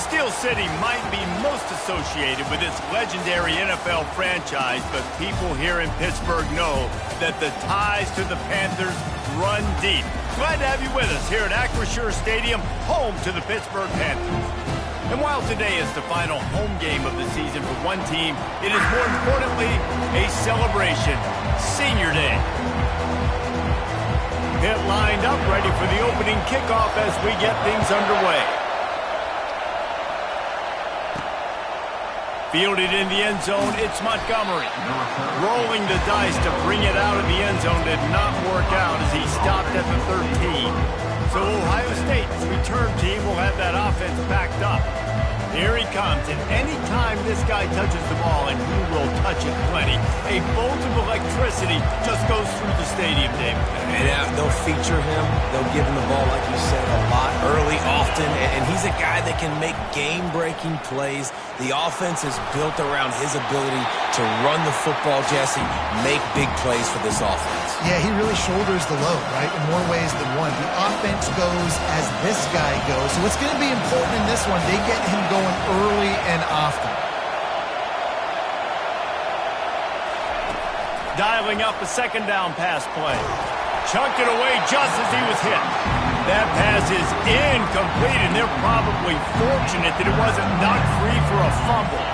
Steel City might be most associated with its legendary NFL franchise, but people here in Pittsburgh know that the ties to the Panthers run deep. Glad to have you with us here at Acrisure Stadium, home to the Pittsburgh Panthers. And while today is the final home game of the season for one team, it is more importantly a celebration, Senior Day. Pitt lined up, ready for the opening kickoff as we get things underway. Fielded in the end zone, it's Montgomery. Rolling the dice to bring it out of the end zone did not work out as he stopped at the 13. So Ohio State's return team will have that offense backed up. Here he comes, and any time this guy touches the ball, and he will touch it plenty, a bolt of electricity just goes through the stadium, David. And they'll feature him. They'll give him the ball, like you said, a lot, early, often, and he's a guy that can make game-breaking plays. The offense is built around his ability to run the football, Jesse, make big plays for this offense. Yeah, he really shoulders the load, right, in more ways than one. The offense goes as this guy goes. So it's going to be important in this one. They get him going early and often. Dialing up a second down pass play. Chunked it away just as he was hit. That pass is incomplete, and they're probably fortunate that it wasn't knocked free for a fumble.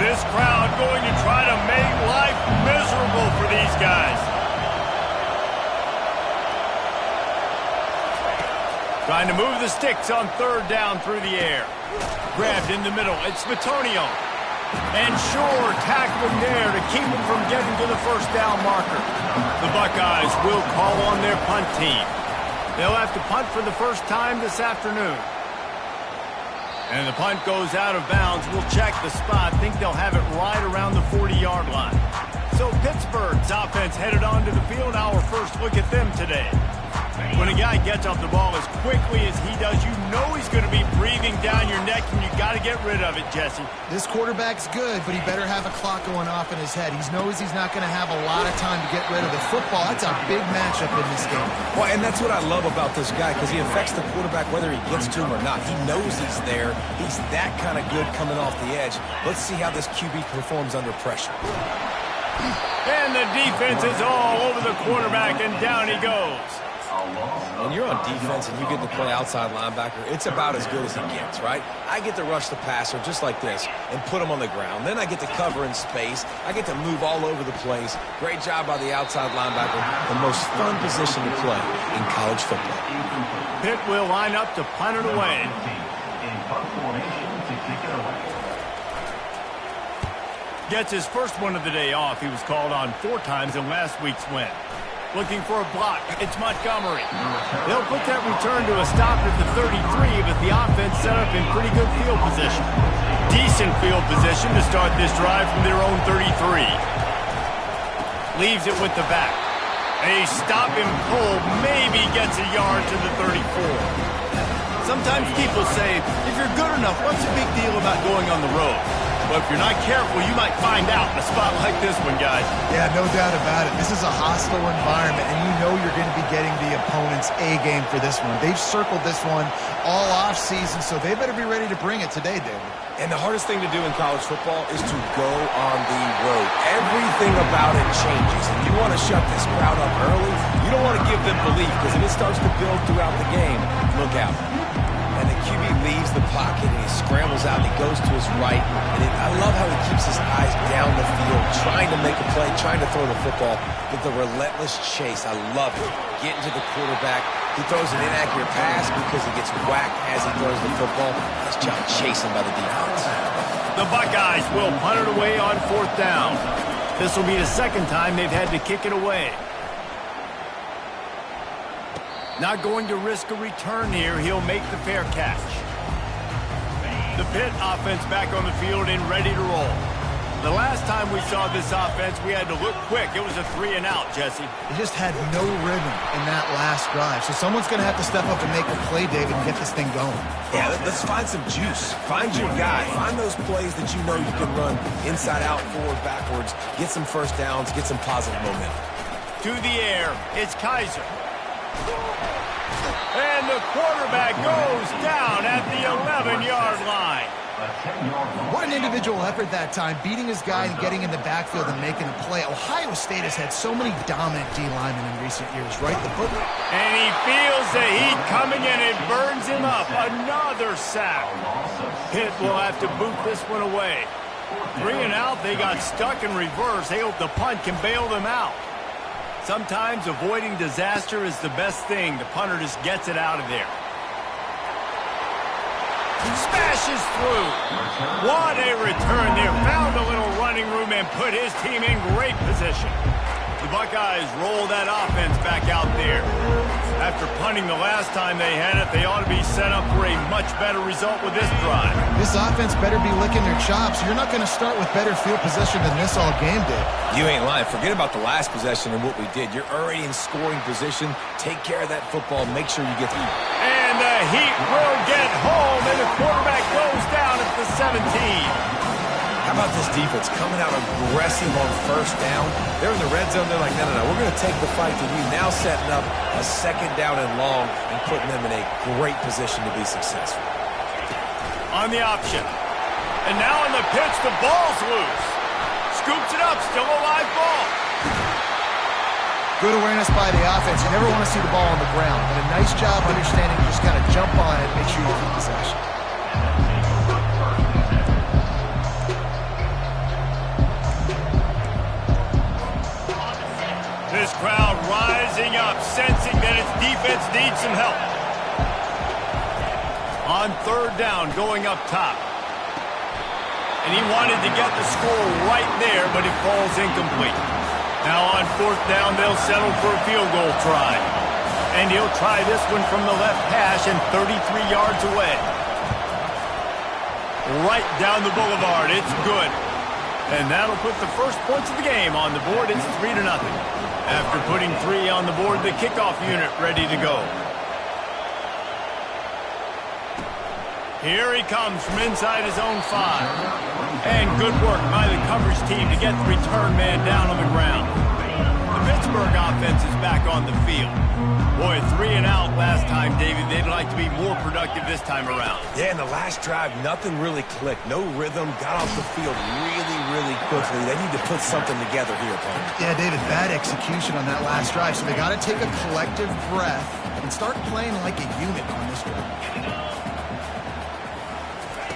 This crowd going to try to make life miserable for these guys. Trying to move the sticks on third down through the air. Grabbed in the middle. It's Matonio. And Shore tackled there to keep him from getting to the first down marker. The Buckeyes will call on their punt team. They'll have to punt for the first time this afternoon. And the punt goes out of bounds. We'll check the spot. Think they'll have it right around the 40-yard line. So Pittsburgh's offense headed onto the field. Our first look at them today. When a guy gets off the ball as quickly as he does, you know he's going to be breathing down your neck, and you got to get rid of it, Jesse. This quarterback's good, but he better have a clock going off in his head. He knows he's not going to have a lot of time to get rid of the football. That's a big matchup in this game. Well, and that's what I love about this guy, because he affects the quarterback whether he gets to him or not. He knows he's there. He's that kind of good coming off the edge. Let's see how this QB performs under pressure. And the defense is all over the quarterback, and down he goes. When you're on defense and you get to play outside linebacker, it's about as good as he gets, right? I get to rush the passer just like this and put him on the ground. Then I get to cover in space. I get to move all over the place. Great job by the outside linebacker. The most fun position to play in college football. Pitt will line up to punt it away. Gets his first one of the day off. He was called on 4 times in last week's win. Looking for a block. It's Montgomery. They'll put that return to a stop at the 33, but the offense set up in pretty good field position. Decent field position to start this drive from their own 33. Leaves it with the back. A stop him cold, maybe gets a yard to the 34. Sometimes people say, if you're good enough, what's the big deal about going on the road? But if you're not careful, you might find out in a spot like this one, guys. Yeah, no doubt about it. This is a hostile environment, and you know you're going to be getting the opponent's A-game for this one. They've circled this one all off-season, so they better be ready to bring it today, David. And the hardest thing to do in college football is to go on the road. Everything about it changes, and you want to shut this crowd up early. You don't want to give them belief, because if it starts to build throughout the game, look out. And the QB leaves the pocket, and he scrambles out, and he goes to his right. And I love how he keeps his eyes down the field, trying to make a play, trying to throw the football. But the relentless chase, I love it. Getting to the quarterback. He throws an inaccurate pass because he gets whacked as he throws the football. Nice job chasing by the defense. The Buckeyes will punt it away on 4th down. This will be the second time they've had to kick it away. Not going to risk a return here. He'll make the fair catch. The Pitt offense back on the field and ready to roll. The last time we saw this offense, we had to look quick. It was a 3-and-out, Jesse. They just had no rhythm in that last drive. So someone's going to have to step up and make a play, David, and get this thing going. Yeah, let's find some juice. Find your guy. Find those plays that you know you can run inside out, forward, backwards. Get some first downs. Get some positive momentum. To the air. It's Kaiser. And the quarterback goes down at the 11-yard line. What an individual effort that time, beating his guy and getting in the backfield and making a play. Ohio State has had so many dominant D linemen in recent years, right? And he feels the heat coming in. It burns him up. Another sack. Pitt will have to boot this one away. 3 and out. They got stuck in reverse. They hope the punt can bail them out. Sometimes avoiding disaster is the best thing. The punter just gets it out of there. Smashes through. What a return there. Found a little running room and put his team in great position. The Buckeyes roll that offense back out there. After punting the last time they had it, they ought to be set up for a much better result with this drive. This offense better be licking their chops. You're not going to start with better field possession than this all game did. You ain't lying. Forget about the last possession and what we did. You're already in scoring position. Take care of that football. Make sure you get the... And the Heat will get home, and the quarterback goes down at the 17. How about this defense coming out aggressive on first down? They're in the red zone. They're like, no, we're going to take the fight to you. Now setting up a second down and long and putting them in a great position to be successful. On the option. And now on the pitch, the ball's loose. Scoops it up, still a live ball. Good awareness by the offense. You never want to see the ball on the ground, but a nice job understanding to just kind of jump on it and make sure you keep possession. This crowd rising up, sensing that its defense needs some help. On third down, going up top. And he wanted to get the score right there, but it falls incomplete. Now on fourth down, they'll settle for a field goal try. And he'll try this one from the left hash and 33 yards away. Right down the boulevard, it's good. And that'll put the first points of the game on the board. It's 3-0. After putting 3 on the board, the kickoff unit ready to go. Here he comes from inside his own 5. And good work by the coverage team to get the return man down on the ground. The Pittsburgh offense is back on the field. Boy, 3 and out last time, David. They'd like to be more productive this time around. Yeah, in the last drive, nothing really clicked. No rhythm, got off the field really quickly. They need to put something together here, opponent. Yeah, David, bad execution on that last drive. So they got to take a collective breath and start playing like a unit on this drive.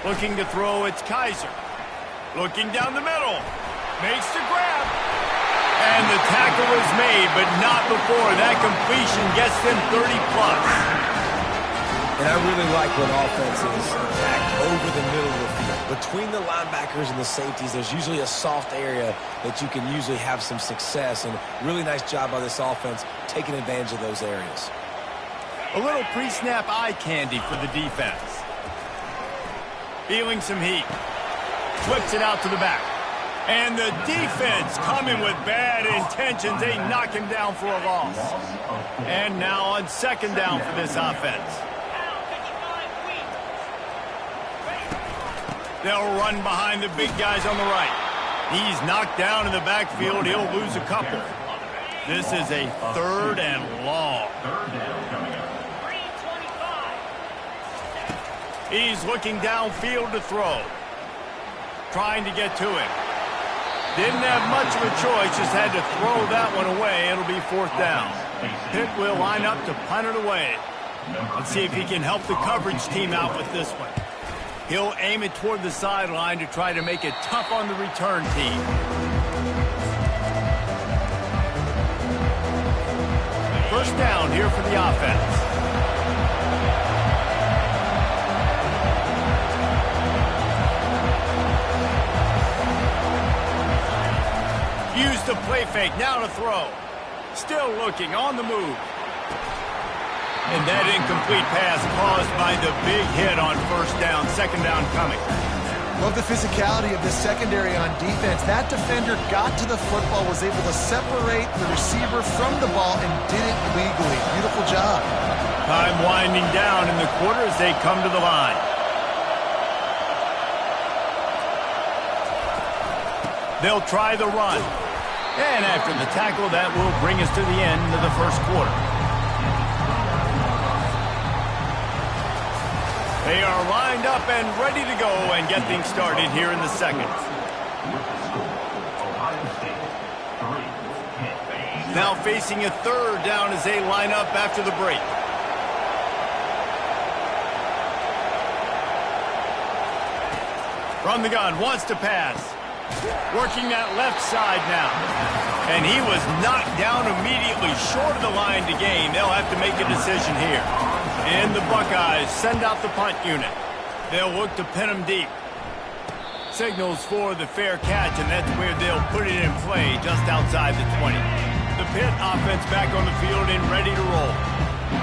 Looking to throw, it's Kaiser. Looking down the middle. Makes the grab. And the tackle is made, but not before. That completion gets them 30-plus. And I really like when offenses attack over the middle of the field. Between the linebackers and the safeties, there's usually a soft area that you can usually have some success. And really nice job by this offense taking advantage of those areas. A little pre-snap eye candy for the defense. Feeling some heat. Flips it out to the back. And the defense coming with bad intentions. They knock him down for a loss. And now on second down for this offense. They'll run behind the big guys on the right. He's knocked down in the backfield. He'll lose a couple. This is a 3rd and long. He's looking downfield to throw. Trying to get to him. Didn't have much of a choice, just had to throw that one away. It'll be 4th down. Pitt will line up to punt it away. Let's see if he can help the coverage team out with this one. He'll aim it toward the sideline to try to make it tough on the return team. First down here for the offense. Use the play fake, now to throw. Still looking, on the move. And that incomplete pass caused by the big hit on first down, second down coming. Love the physicality of this secondary on defense. That defender got to the football, was able to separate the receiver from the ball, and did it legally. Beautiful job. Time winding down in the quarter as they come to the line. They'll try the run. And after the tackle, that will bring us to the end of the first quarter. They are lined up and ready to go and get things started here in the second. Now facing a third down as they line up after the break. From the gun, wants to pass. Working that left side now. And he was knocked down immediately short of the line to gain. They'll have to make a decision here. And the Buckeyes send out the punt unit. They'll look to pin him deep. Signals for the fair catch, and that's where they'll put it in play just outside the 20. The Pitt offense back on the field and ready to roll.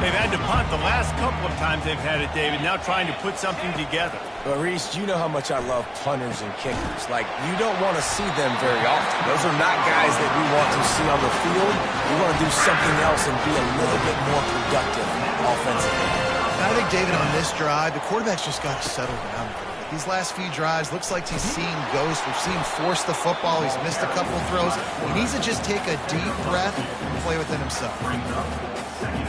They've had to punt the last couple of times they've had it, David, now trying to put something together. But, Reese, you know how much I love punters and kickers. Like, you don't want to see them very often. Those are not guys that we want to see on the field. We want to do something else and be a little bit more productive offensively. I think, David, on this drive, the quarterback's just got to settle down a little bit. These last few drives, looks like he's seeing ghosts. We've seen him force the football. He's missed a couple of throws. He needs to just take a deep breath and play within himself.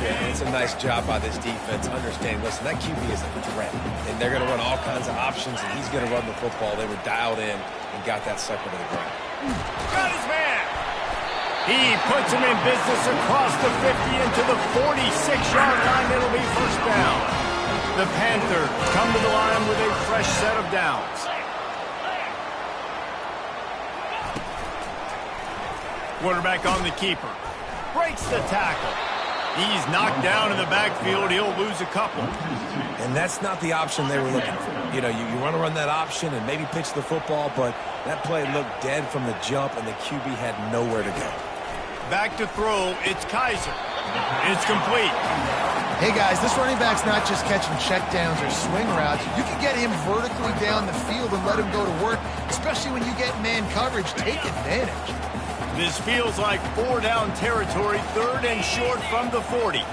Yeah, it's a nice job by this defense understanding, listen, that QB is a threat, and they're going to run all kinds of options, and he's going to run the football. They were dialed in and got that sucker to the ground. Got his man. He puts him in business across the 50 into the 46-yard line. It'll be first down. The Panthers come to the line with a fresh set of downs. Quarterback on the keeper. Breaks the tackle. He's knocked down in the backfield. He'll lose a couple. And that's not the option they were looking for. You know, you want to run that option and maybe pitch the football, but that play looked dead from the jump, and the QB had nowhere to go. Back to throw. It's Kaiser. It's complete. Hey, guys, this running back's not just catching checkdowns or swing routes. You can get him vertically down the field and let him go to work, especially when you get man coverage. Take advantage. This feels like 4-down territory, third and short from the 40.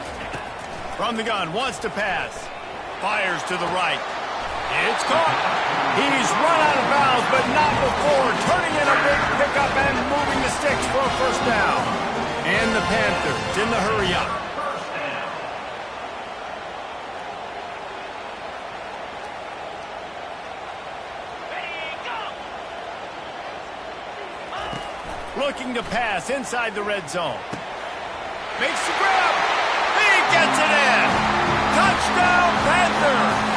From the gun, wants to pass. Fires to the right. It's caught. He's run out of bounds, but not before. Turning in a big pickup and moving the sticks for a first down. And the Panthers in the hurry-up. Looking to pass inside the red zone. Makes the grab. He gets it in. Touchdown, Panthers.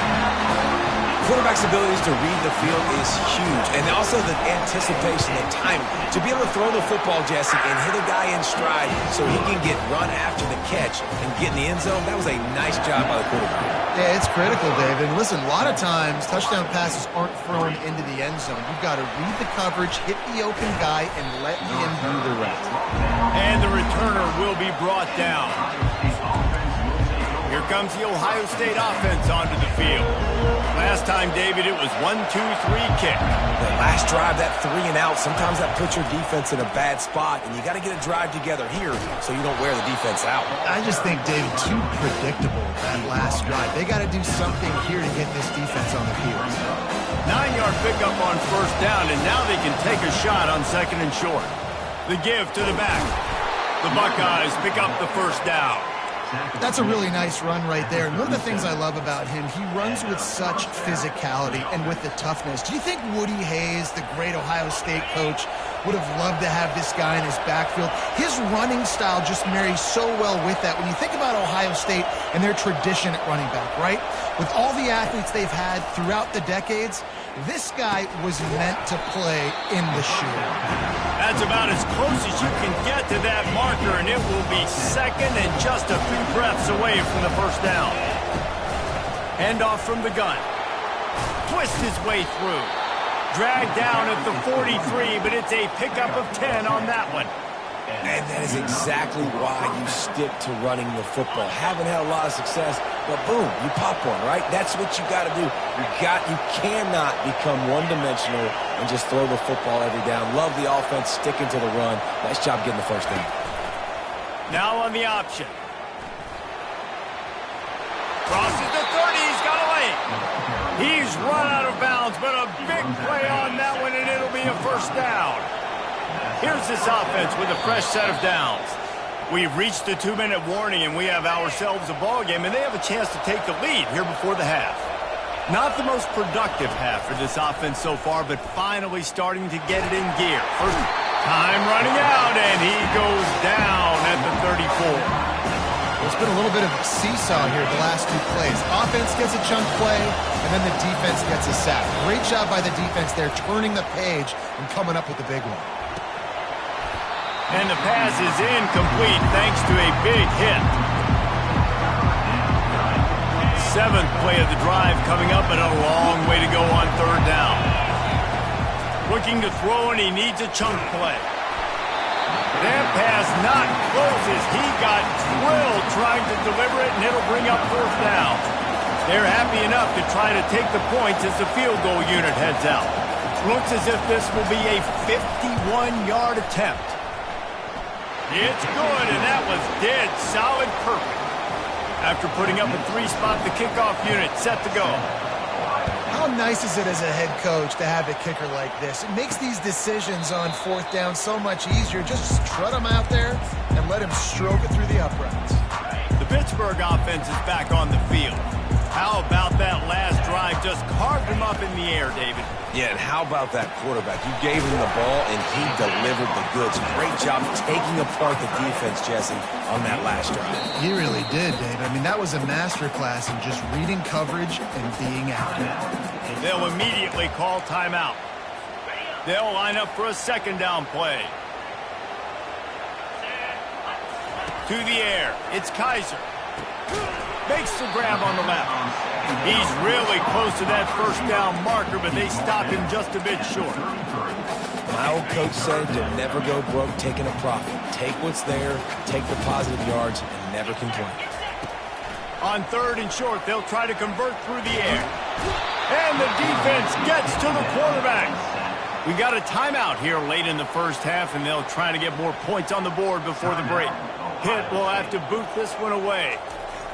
Quarterback's abilities to read the field is huge, and also the anticipation, the timing. To be able to throw the football, Jesse, and hit a guy in stride so he can get run after the catch and get in the end zone, that was a nice job by the quarterback. Yeah, it's critical, David. Listen, a lot of times touchdown passes aren't thrown into the end zone. You've got to read the coverage, hit the open guy, and let him do the rest. And the returner will be brought down. Here comes the Ohio State offense onto the field. Last time, David, it was 1-2-3 kick. The last drive, that 3 and out, sometimes that puts your defense in a bad spot, and you got to get a drive together here so you don't wear the defense out. I just think, David, too predictable that last drive. They got to do something here to get this defense on the field. 9-yard pickup on first down, and now they can take a shot on second and short. The give to the back. The Buckeyes pick up the first down. That's a really nice run right there. And one of the things I love about him, he runs with such physicality and with the toughness. Do you think Woody Hayes, the great Ohio State coach, would have loved to have this guy in his backfield? His running style just marries so well with that. When you think about Ohio State and their tradition at running back, right? With all the athletes they've had throughout the decades, this guy was meant to play in the shoe. That's about as close as you can get to that marker, and it will be second and just a few breaths away from the first down. Handoff from the gun. Twist his way through. Dragged down at the 43, but it's a pickup of 10 on that one. And that is exactly why you stick to running the football. Haven't had a lot of success, but boom, you pop one, right? That's what you got to do. You cannot become one-dimensional and just throw the football every down. Love the offense, sticking to the run. Nice job getting the first down. Now on the option. Crosses the 30, he's got a lane. He's run out of bounds, but a big play on that one, and it'll be a first down. Here's this offense with a fresh set of downs. We've reached the 2-minute warning, and we have ourselves a ball game, and they have a chance to take the lead here before the half. Not the most productive half for this offense so far, but finally starting to get it in gear. First time running out, and he goes down at the 34. There's been a little bit of a seesaw here the last two plays. Offense gets a chunk play, and then the defense gets a sack. Great job by the defense there, turning the page and coming up with the big one. And the pass is incomplete thanks to a big hit. Seventh play of the drive coming up, and a long way to go on third down. Looking to throw, and he needs a chunk play. That pass not close as he got drilled trying to deliver it, and it'll bring up fourth down. They're happy enough to try to take the points as the field goal unit heads out. Looks as if this will be a 51-yard attempt. It's good, and that was dead solid perfect. After putting up a three-spot, the kickoff unit set to go. How nice is it as a head coach to have a kicker like this? It makes these decisions on fourth down so much easier. Just strut him out there and let him stroke it through the uprights. The Pittsburgh offense is back on the field. How about that last drive? Just carved him up in the air, David. Yeah, and how about that quarterback? You gave him the ball, and he delivered the goods. Great job taking apart the defense, Jesse, on that last drive. He really did, David. I mean, that was a masterclass in just reading coverage and being accurate. They'll immediately call timeout. They'll line up for a second down play. To the air. It's Kaiser. Makes the grab on the left. He's really close to that first down marker, but they stopped him just a bit short. My old coach said to never go broke taking a profit. Take what's there, take the positive yards, and never complain. On third and short, they'll try to convert through the air. And the defense gets to the quarterback. We got a timeout here late in the first half, and they'll try to get more points on the board before the break. Pitt will have to boot this one away.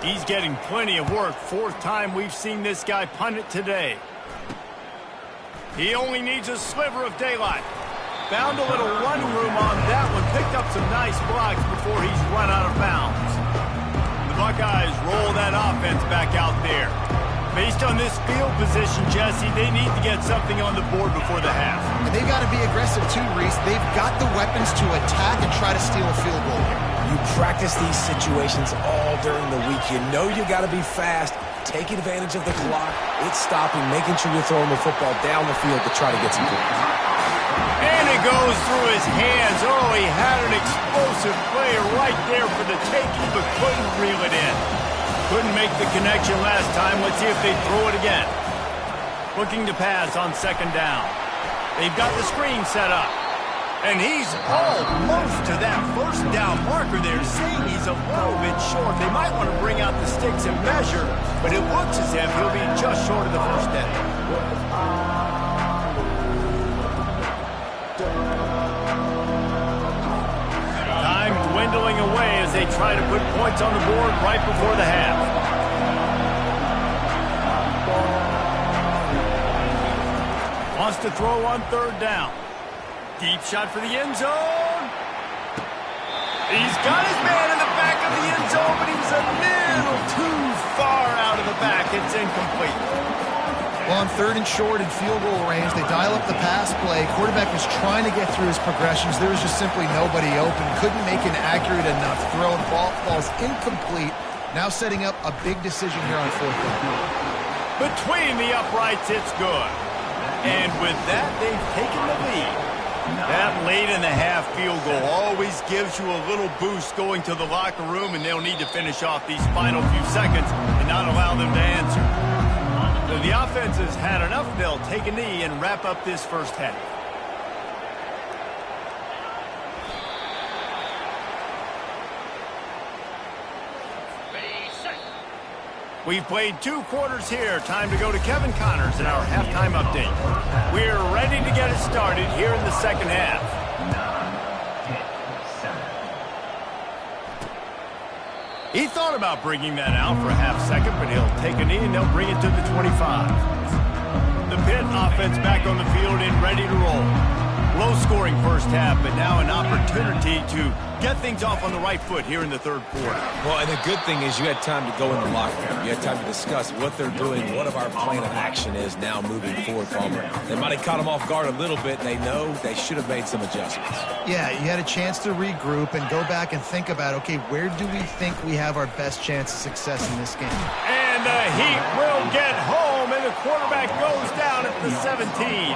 He's getting plenty of work. Fourth time we've seen this guy punt it today. He only needs a sliver of daylight. Found a little running room on that one. Picked up some nice blocks before he's run out of bounds. The Buckeyes roll that offense back out there. Based on this field position, Jesse, they need to get something on the board before the half. And they've got to be aggressive too, Reese. They've got the weapons to attack and try to steal a field goal here. You practice these situations all during the week. You know you got to be fast, take advantage of the clock. It's stopping, making sure you're throwing the football down the field to try to get some points. And it goes through his hands. Oh, he had an explosive play right there for the taking, but couldn't reel it in. Couldn't make the connection last time. Let's see if they throw it again. Looking to pass on second down. They've got the screen set up. And he's almost to that first down marker there, saying he's a little bit short. They might want to bring out the sticks and measure, but it looks as if he'll be just short of the first down. Time dwindling away as they try to put points on the board right before the half. Wants to throw on third down. Deep shot for the end zone. He's got his man in the back of the end zone, but he's a little too far out of the back. It's incomplete. Well, on third and short in field goal range, they dial up the pass play. Quarterback was trying to get through his progressions. There was just simply nobody open. Couldn't make an accurate enough throw. The ball's incomplete. Now setting up a big decision here on fourth down. Between the uprights, it's good. And with that, they've taken the lead. That late in the half field goal always gives you a little boost going to the locker room, and they'll need to finish off these final few seconds and not allow them to answer. So the offense has had enough. They'll take a knee and wrap up this first half. We've played 2 quarters here. Time to go to Kevin Connors in our halftime update. We're ready to get it started here in the second half. He thought about bringing that out for a half second, but he'll take a knee and they'll bring it to the 25. The Pitt offense back on the field and ready to roll. Low-scoring first half, but now an opportunity to get things off on the right foot here in the third quarter. Well, and the good thing is you had time to go in the locker room. You had time to discuss what they're doing, what our plan of action is now moving forward, Palmer. They might have caught them off guard a little bit. They know they should have made some adjustments. Yeah, you had a chance to regroup and go back and think about, okay, where do we think we have our best chance of success in this game? And the Heat will get home, and the quarterback goes down at the 17.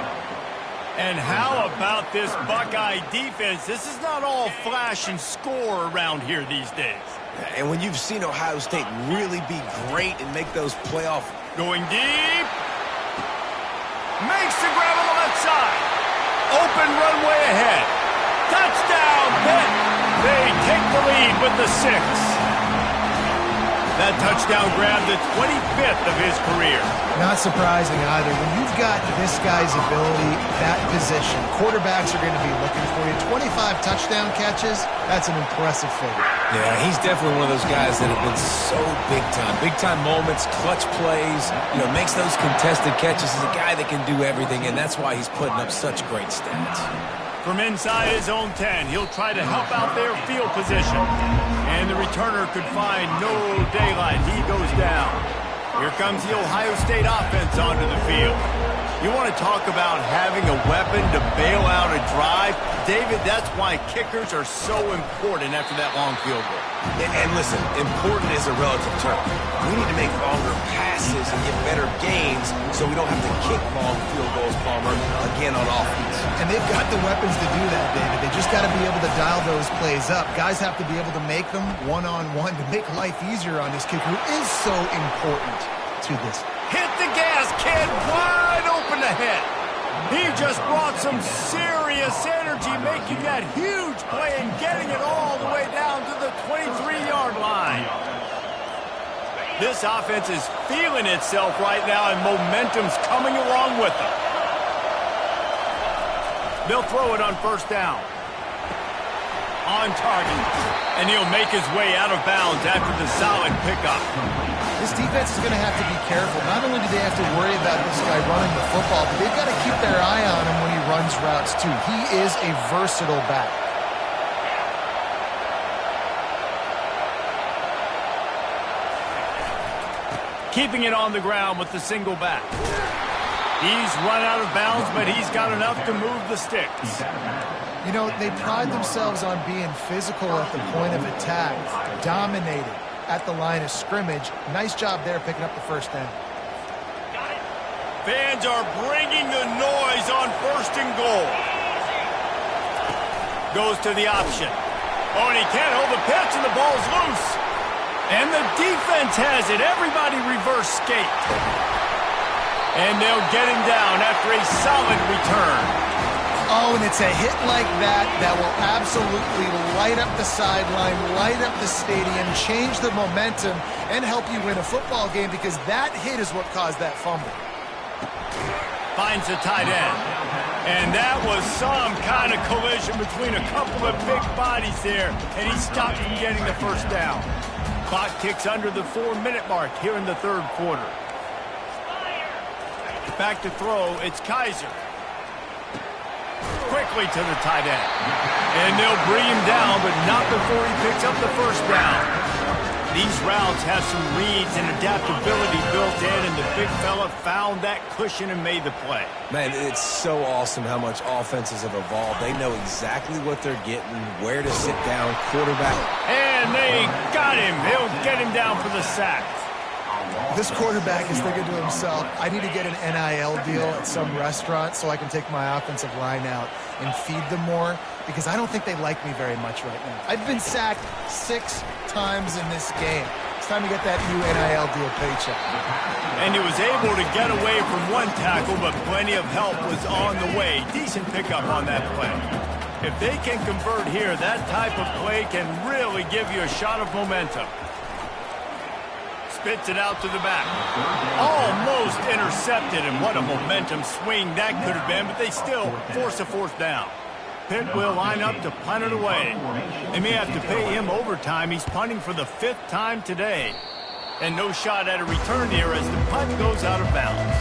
And how about this Buckeye defense? This is not all flash and score around here these days. And when you've seen Ohio State really be great and make those playoff... Going deep. Makes the grab on the left side. Open runway ahead. Touchdown, Pitt. They take the lead with the 6. That touchdown grabbed the 25th of his career. Not surprising either. When you've got this guy's ability, that position, quarterbacks are going to be looking for you. 25 touchdown catches, that's an impressive figure. Yeah, he's definitely one of those guys that have been so big time. Big time moments, clutch plays, makes those contested catches. He's a guy that can do everything, and that's why he's putting up such great stats. From inside his own 10, he'll try to help out their field position. And the returner could find no daylight. He goes down. Here comes the Ohio State offense onto the field. You want to talk about having a weapon to bail out a drive? David, that's why kickers are so important after that long field goal. And listen, important is a relative term. We need to make longer passes and get better gains so we don't have to kick long field goals, Palmer, again on offense. And they've got the weapons to do that, David. They just got to be able to dial those plays up. Guys have to be able to make them one-on-one to make life easier on this kicker, who is so important to this. Hit the gas, kid. Wide open ahead. He just brought some serious energy, making that huge play and getting it all the way down to the 23-yard line. This offense is feeling itself right now, and momentum's coming along with them. They'll throw it on first down. On target. And he'll make his way out of bounds after the solid pickup. This defense is going to have to be careful. Not only do they have to worry about this guy running the football, but they've got to keep their eye on him when he runs routes, too. He is a versatile back. Keeping it on the ground with the single back. He's run out of bounds, but he's got enough to move the sticks. You know, they pride themselves on being physical at the point of attack, dominating at the line of scrimmage. Nice job there picking up the first down. Fans are bringing the noise on first and goal. Goes to the option. Oh, and he can't hold the pitch, and the ball's loose. And the defense has it. Everybody reverse skate. And they'll get him down after a solid return. Oh, and it's a hit like that that will absolutely light up the sideline, light up the stadium, change the momentum, and help you win a football game, because that hit is what caused that fumble. Finds the tight end. And that was some kind of collision between a couple of big bodies there, and he stopped from getting the first down. Clock ticks under the 4-minute mark here in the third quarter. Back to throw, it's Kaiser. Quickly to the tight end. And they'll bring him down, but not before he picks up the first down. These routes have some reads and adaptability built in, and the big fella found that cushion and made the play. Man, it's so awesome how much offenses have evolved. They know exactly what they're getting, where to sit down, quarterback. And they got him. They'll get him down for the sack. This quarterback is thinking to himself, I need to get an NIL deal at some restaurant so I can take my offensive line out and feed them more, because I don't think they like me very much right now. I've been sacked 6 times in this game. It's time to get that new NIL deal paycheck. And he was able to get away from one tackle, but plenty of help was on the way. Decent pickup on that play. If they can convert here, that type of play can really give you a shot of momentum. Spits it out to the back. Almost intercepted, and what a momentum swing that could have been, but they still force a fourth down. Pitt will line up to punt it away. They may have to pay him overtime. He's punting for the 5th time today. And no shot at a return here as the punt goes out of bounds.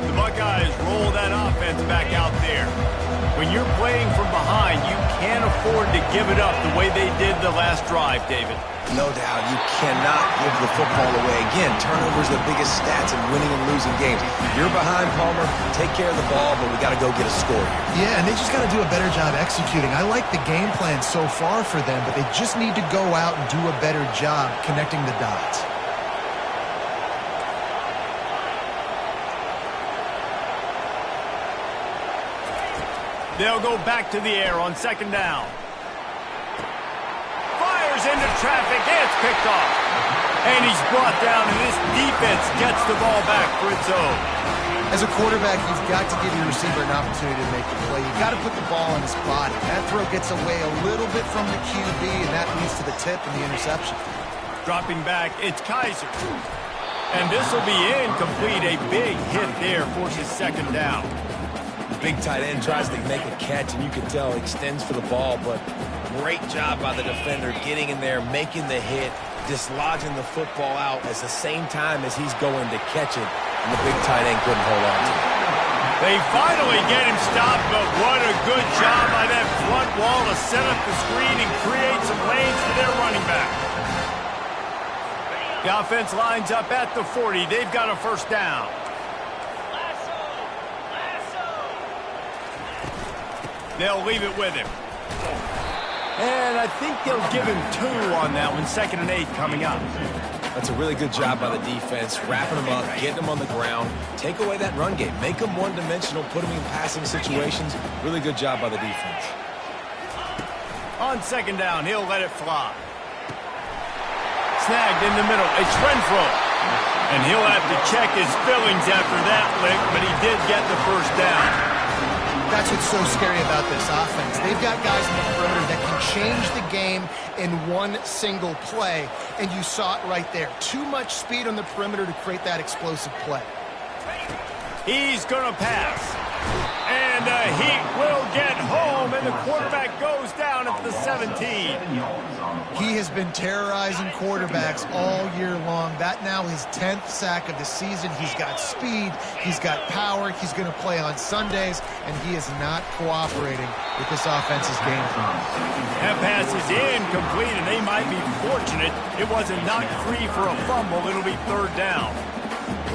The Buckeyes roll that offense back out there. When you're playing from behind, you can't afford to give it up the way they did the last drive, David. No doubt, you cannot give the football away. Again, turnovers are the biggest stats in winning and losing games. You're behind, Palmer, take care of the ball, but we got to go get a score here. Yeah, and they just got to do a better job executing. I like the game plan so far for them, but they just need to go out and do a better job connecting the dots. They'll go back to the air on second down. Fires into traffic. It's picked off. And he's brought down, and this defense gets the ball back for its own. As a quarterback, you've got to give your receiver an opportunity to make the play. You've got to put the ball in his body. That throw gets away a little bit from the QB, and that leads to the tip and the interception. Dropping back, it's Kaiser. And this will be incomplete. A big hit there forces second down. Big tight end tries to make a catch, and you can tell extends for the ball, but great job by the defender getting in there, making the hit, dislodging the football out at the same time as he's going to catch it, and the big tight end couldn't hold on to it. They finally get him stopped, but what a good job by that front wall to set up the screen and create some lanes for their running back. The offense lines up at the 40. They've got a first down. They'll leave it with him. And I think they'll give him 2 on that one. 2nd and 8 coming up. That's a really good job by the defense, wrapping them up, getting them on the ground. Take away that run game. Make them one-dimensional, put them in passing situations. Really good job by the defense. On second down, he'll let it fly. Snagged in the middle. It's Renfro. And he'll have to check his fillings after that lick, but he did get the first down. That's what's so scary about this offense. They've got guys in the perimeter that can change the game in one single play, and you saw it right there. Too much speed on the perimeter to create that explosive play. He's going to pass. And he will get home, and the quarterback goes down at the 17. He has been terrorizing quarterbacks all year long. That now his 10th sack of the season. He's got speed. He's got power. He's going to play on Sundays, and he is not cooperating with this offense's game plan. That pass is incomplete, and they might be fortunate it wasn't knocked free for a fumble. It'll be 3rd down.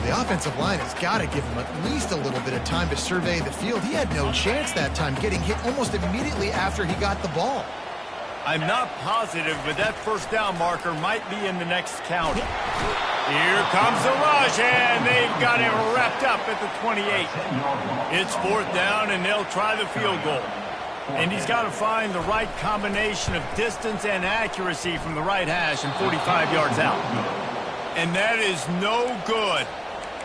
The offensive line has got to give him at least a little bit of time to survey the field. He had no chance that time, getting hit almost immediately after he got the ball. I'm not positive, but that first down marker might be in the next county. Here comes the rush, and they've got him wrapped up at the 28. It's 4th down, and they'll try the field goal. And he's got to find the right combination of distance and accuracy from the right hash and 45 yards out. And that is no good.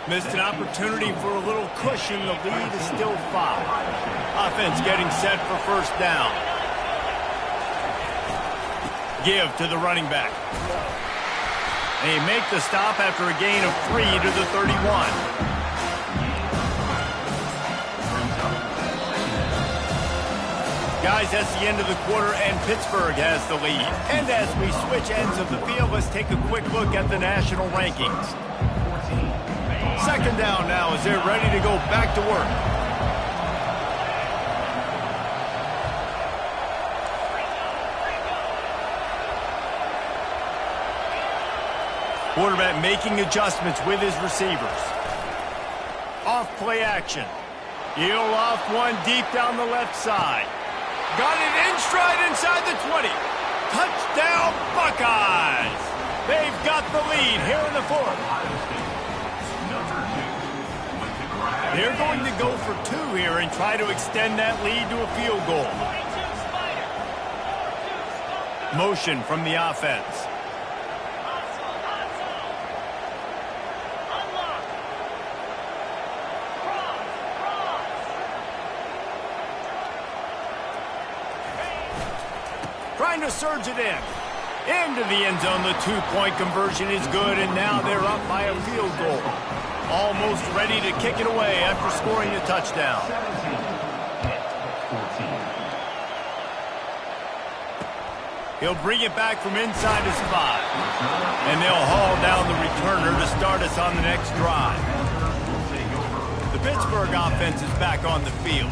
Missed an opportunity for a little cushion. The lead is still 5. Offense getting set for first down. Give to the running back. They make the stop after a gain of 3 to the 31. Guys, that's the end of the quarter, and Pittsburgh has the lead. And as we switch ends of the field, let's take a quick look at the national rankings. Second down now as they're ready to go back to work. Quarterback making adjustments with his receivers. Off play action. He'll off one deep down the left side. Got it in stride inside the 20. Touchdown, Buckeyes! They've got the lead here in the 4th. They're going to go for 2 here and try to extend that lead to a field goal. Motion from the offense. Trying to surge it in. Into the end zone, the 2-point conversion is good, and now they're up by a field goal. Almost ready to kick it away after scoring a touchdown. He'll bring it back from inside his 5. And they'll haul down the returner to start us on the next drive. The Pittsburgh offense is back on the field.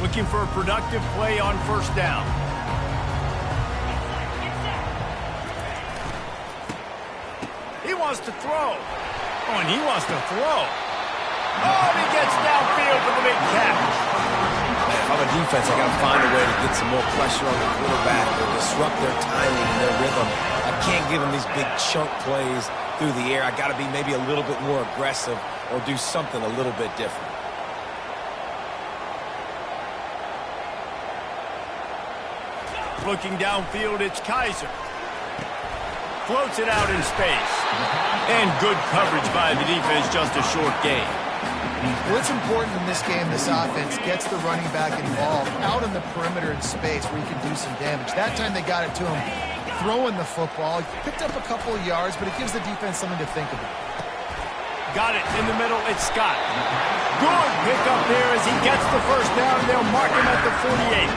Looking for a productive play on first down. He wants to throw. Oh, and he wants to throw. Oh, and he gets downfield for the big catch. If I'm a defense, I got to find a way to get some more pressure on the quarterback or disrupt their timing and their rhythm. I can't give them these big chunk plays through the air. I got to be maybe a little bit more aggressive or do something a little bit different. Looking downfield, it's Kaiser. Floats it out in space. And good coverage by the defense, just a short gain. Well, it's important in this game this offense gets the running back involved out on the perimeter in space where he can do some damage. That time they got it to him throwing the football. He picked up a couple of yards, but it gives the defense something to think about. Got it in the middle, it's Scott. Good pickup there as he gets the first down. They'll mark him at the 48.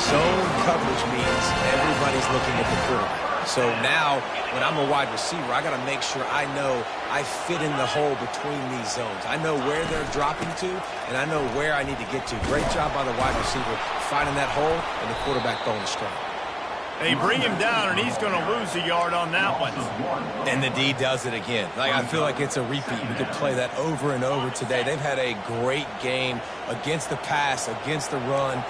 Zone coverage means everybody's looking at the quarterback. So now, when I'm a wide receiver, I got to make sure I know I fit in the hole between these zones. I know where they're dropping to, and I know where I need to get to. Great job by the wide receiver finding that hole and the quarterback throwing the strike. They bring him down, and he's going to lose a yard on that one. And the D does it again. I feel like it's a repeat. We could play that over and over today. They've had a great game against the pass, against the run,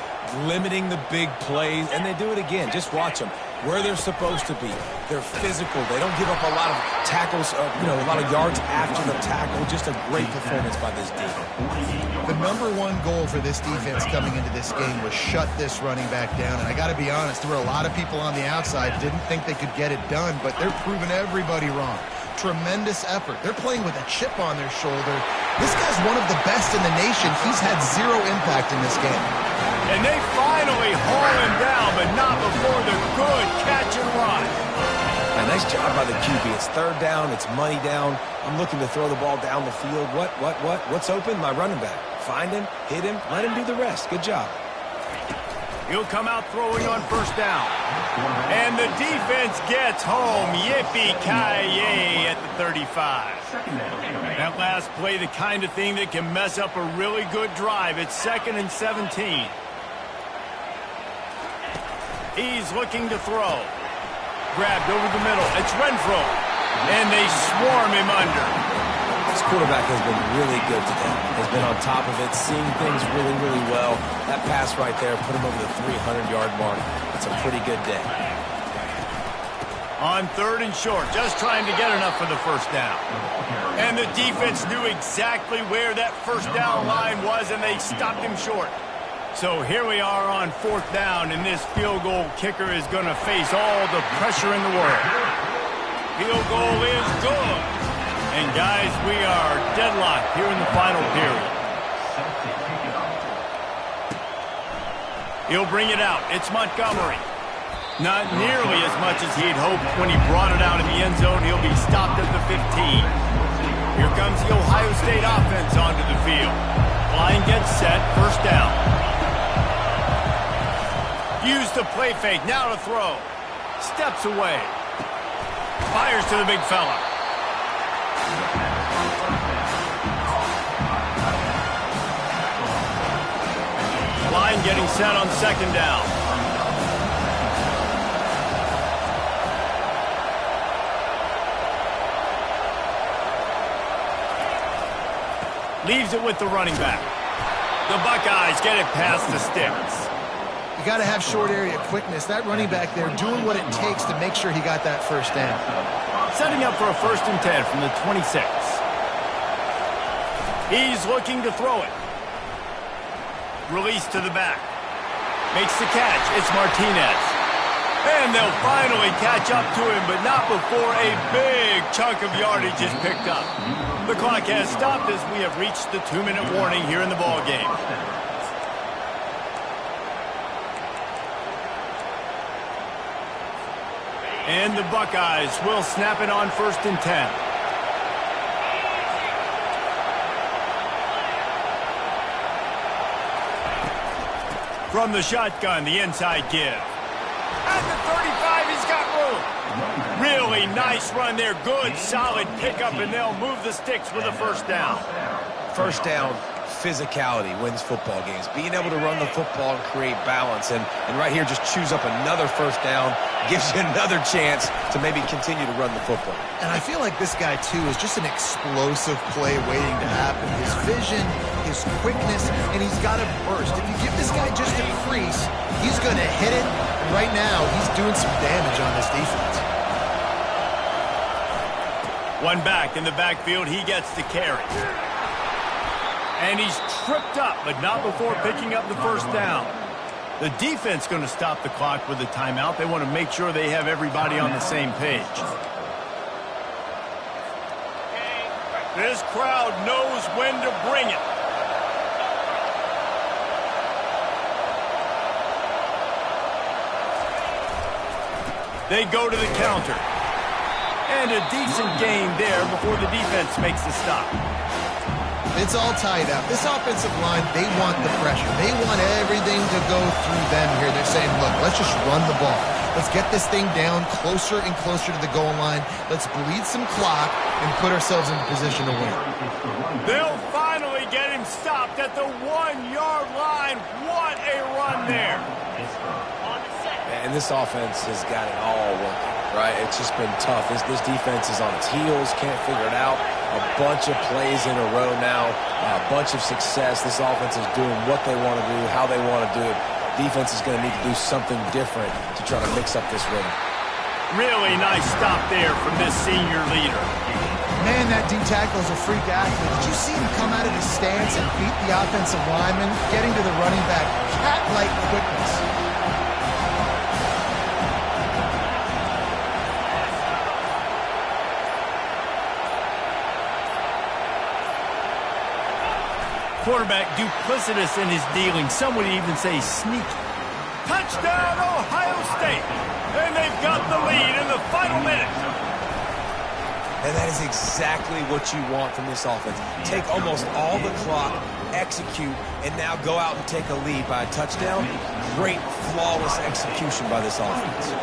limiting the big plays, and they do it again. Just watch them. Where they're supposed to be. They're physical. They don't give up a lot of tackles, a lot of yards after the tackle. Just a great performance by this defense. The number one goal for this defense coming into this game was shut this running back down. And I got to be honest, there were a lot of people on the outside didn't think they could get it done, but they're proving everybody wrong. Tremendous effort. They're playing with a chip on their shoulder. This guy's one of the best in the nation. He's had zero impact in this game. And they finally haul him down, but not before the good catch and run. A nice job by the QB. It's third down. It's money down. I'm looking to throw the ball down the field. What's open? My running back. Find him, hit him, let him do the rest. Good job. He'll come out throwing on first down. And the defense gets home. Yippee-ki-yay at the 35. That last play, the kind of thing that can mess up a really good drive. It's 2nd and 17. He's looking to throw. Grabbed over the middle. It's Renfro. And they swarm him under. This quarterback has been really good today. Has been on top of it, seeing things really, really well. That pass right there put him over the 300-yard mark. It's a pretty good day. On 3rd and short, just trying to get enough for the first down. And the defense knew exactly where that first down line was, and they stopped him short. So here we are on 4th down, and this field goal kicker is going to face all the pressure in the world. Field goal is good. And guys, we are deadlocked here in the final period. He'll bring it out. It's Montgomery. Not nearly as much as he'd hoped when he brought it out in the end zone. He'll be stopped at the 15. Here comes the Ohio State offense onto the field. Line gets set, first down. Use the play fake, now to throw. Steps away. Fires to the big fella. Line getting set on 2nd down. Leaves it with the running back. The Buckeyes get it past the sticks. You got to have short area quickness. That running back there doing what it takes to make sure he got that first down. Setting up for a 1st and 10 from the 26. He's looking to throw it. Release to the back. Makes the catch. It's Martinez. And they'll finally catch up to him, but not before a big chunk of yardage is picked up. The clock has stopped as we have reached the 2-minute warning here in the ballgame. And the Buckeyes will snap it on 1st and 10. From the shotgun, the inside give. At the 35, he's got room. Really nice run there. Good, solid pickup, and they'll move the sticks with a first down. First down, physicality wins football games. Being able to run the football and create balance. And right here, just choose up another first down, gives you another chance to maybe continue to run the football. And I feel like this guy, too, is just an explosive play waiting to happen. His vision, his quickness, and he's got a burst. If you give this guy just a crease, he's going to hit it. And right now, he's doing some damage on this defense. One back in the backfield, he gets the carry. And he's tripped up, but not before picking up the first down. The defense going to stop the clock with a timeout. They want to make sure they have everybody on the same page. This crowd knows when to bring it. They go to the counter. And a decent gain there before the defense makes the stop. It's all tied up. This offensive line, they want the pressure. They want everything to go through them here. They're saying, look, let's just run the ball. Let's get this thing down closer and closer to the goal line. Let's bleed some clock and put ourselves in position to win. They'll finally get him stopped at the 1-yard line. What a run there. And this offense has got it all working, right? It's just been tough. This defense is on its heels, can't figure it out. A bunch of plays in a row now, a bunch of success. This offense is doing what they want to do, how they want to do it. Defense is going to need to do something different to try to mix up this rhythm. Really nice stop there from this senior leader. Man, that D-tackle is a freak athlete. Did you see him come out of his stance and beat the offensive lineman, getting to the running back? Cat-like quickness. Quarterback duplicitous in his dealing. Some would even say sneaky. Touchdown, Ohio State. And they've got the lead in the final minute. And that is exactly what you want from this offense. Take almost all the clock, execute, and now go out and take a lead by a touchdown. Great, flawless execution by this offense.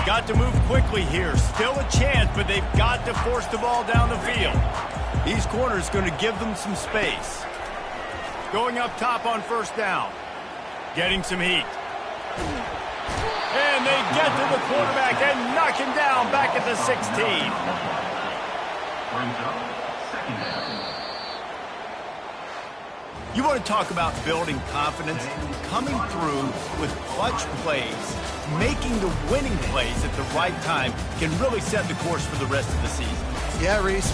Got to move quickly here. Still a chance, but they've got to force the ball down the field. These corners going to give them some space. Going up top on first down. Getting some heat. And they get to the quarterback and knock him down back at the 16. You want to talk about building confidence? Coming through with clutch plays, making the winning plays at the right time can really set the course for the rest of the season. Yeah, Reese.